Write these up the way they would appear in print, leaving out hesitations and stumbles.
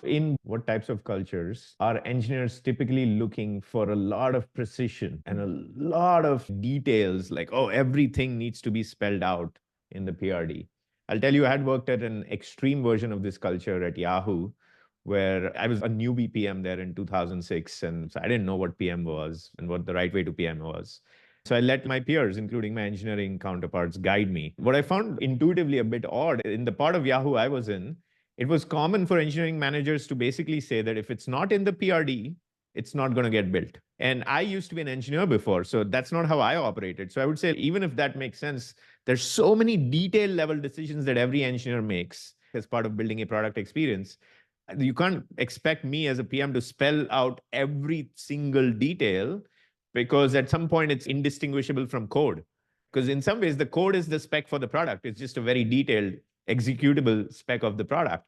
In what types of cultures are engineers typically looking for a lot of precision and a lot of details, like, oh, everything needs to be spelled out in the PRD? I'll tell you, I had worked at an extreme version of this culture at Yahoo, where I was a newbie PM there in 2006. And so I didn't know what PM was and what the right way to PM was. So I let my peers, including my engineering counterparts, guide me. What I found intuitively a bit odd in the part of Yahoo I was in, it was common for engineering managers to basically say that if it's not in the PRD, it's not going to get built. And I used to be an engineer before, so that's not how I operated. So I would say, even if that makes sense, there's so many detail level decisions that every engineer makes as part of building a product experience. You can't expect me as a PM to spell out every single detail, because at some point it's indistinguishable from code. Because in some ways, the code is the spec for the product. It's just a very detailed executable spec of the product.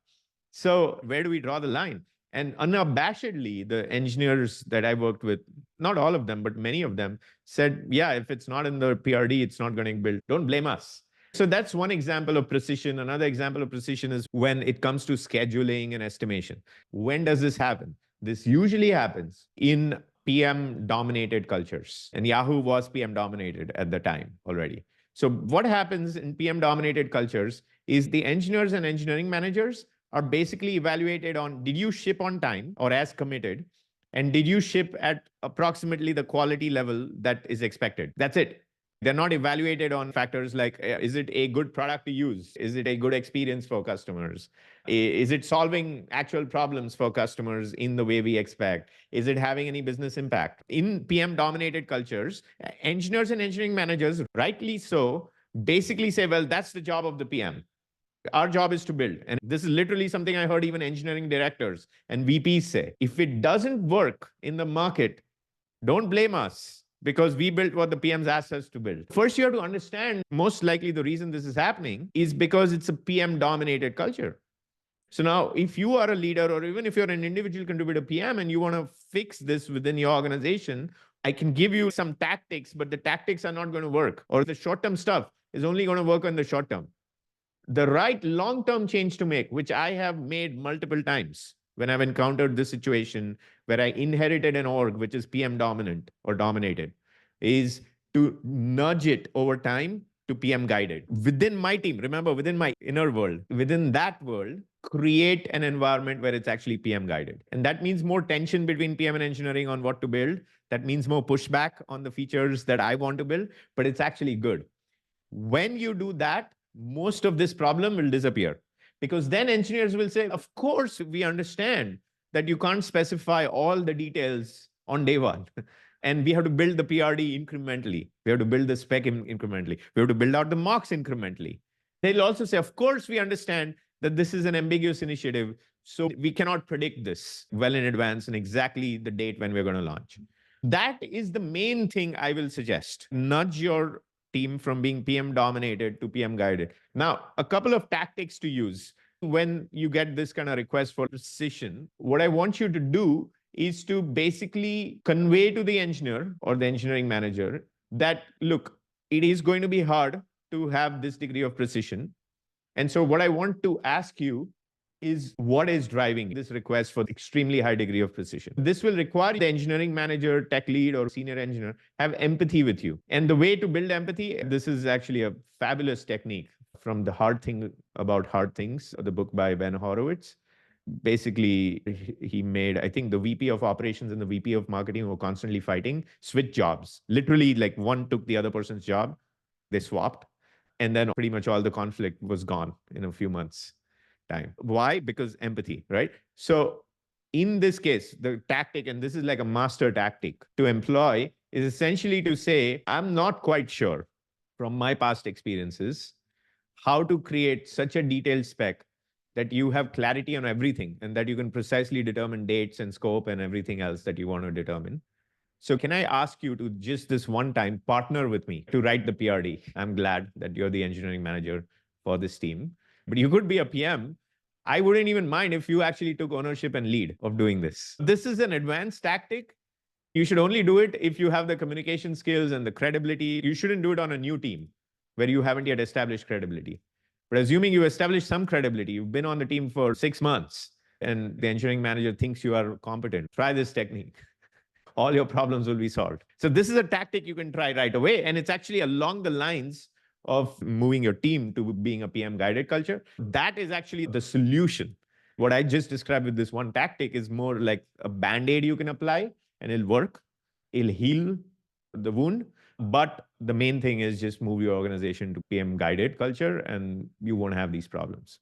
So where do we draw the line? And unabashedly, the engineers that I worked with, not all of them, but many of them said, yeah, if it's not in the PRD, it's not going to build. Don't blame us. So that's one example of precision. Another example of precision is when it comes to scheduling and estimation. When does this happen? This usually happens in PM dominated cultures. And Yahoo was PM dominated at the time already. So what happens in PM dominated cultures is the engineers and engineering managers are basically evaluated on, did you ship on time or as committed? And did you ship at approximately the quality level that is expected? That's it. They're not evaluated on factors like, is it a good product to use? Is it a good experience for customers? Is it solving actual problems for customers in the way we expect? Is it having any business impact? In PM-dominated cultures, engineers and engineering managers, rightly so, basically say, well, that's the job of the PM. Our job is to build. And this is literally something I heard even engineering directors and VPs say. If it doesn't work in the market, don't blame us, because we built what the PMs asked us to build. First, you have to understand, most likely the reason this is happening is because it's a PM-dominated culture. So now, if you are a leader, or even if you're an individual contributor PM and you want to fix this within your organization, I can give you some tactics, but the tactics are not going to work. Or the short-term stuff is only going to work in the short term. The right long-term change to make, which I have made multiple times when I've encountered this situation where I inherited an org which is PM dominant or dominated, is to nudge it over time to PM guided. Within my team, remember, within my inner world, within that world, create an environment where it's actually PM guided. And that means more tension between PM and engineering on what to build. That means more pushback on the features that I want to build, but it's actually good. When you do that, most of this problem will disappear, because then engineers will say, of course, we understand that you can't specify all the details on day one. And we have to build the PRD incrementally. We have to build the spec incrementally. We have to build out the mocks incrementally. They'll also say, of course, we understand that this is an ambiguous initiative, so we cannot predict this well in advance and exactly the date when we're going to launch. That is the main thing I will suggest. Nudge your team from being PM dominated to PM guided. Now, a couple of tactics to use when you get this kind of request for precision. What I want you to do is to basically convey to the engineer or the engineering manager that, look, it is going to be hard to have this degree of precision. And so what I want to ask you is, what is driving this request for extremely high degree of precision? This will require the engineering manager, tech lead, or senior engineer have empathy with you. And the way to build empathy, this is actually a fabulous technique from The Hard Thing About Hard Things, the book by Ben Horowitz. Basically, he made, I think the VP of operations and the VP of marketing were constantly fighting, switch jobs. Literally, like, one took the other person's job, they swapped, and then pretty much all the conflict was gone in a few months' time. Why? Because empathy, right? So in this case, the tactic, and this is like a master tactic to employ, is essentially to say, I'm not quite sure from my past experiences how to create such a detailed spec that you have clarity on everything and that you can precisely determine dates and scope and everything else that you want to determine. So can I ask you to just this one time partner with me to write the PRD? I'm glad that you're the engineering manager for this team, but you could be a PM. I wouldn't even mind if you actually took ownership and lead of doing this. This is an advanced tactic. You should only do it if you have the communication skills and the credibility. You shouldn't do it on a new team where you haven't yet established credibility. But assuming you establish some credibility, you've been on the team for 6 months, and the engineering manager thinks you are competent. Try this technique. All your problems will be solved. So this is a tactic you can try right away. And it's actually along the lines of moving your team to being a PM guided culture. That is actually the solution. What I just described with this one tactic is more like a band-aid you can apply and it'll work. It'll heal the wound. But the main thing is just move your organization to PM guided culture and you won't have these problems.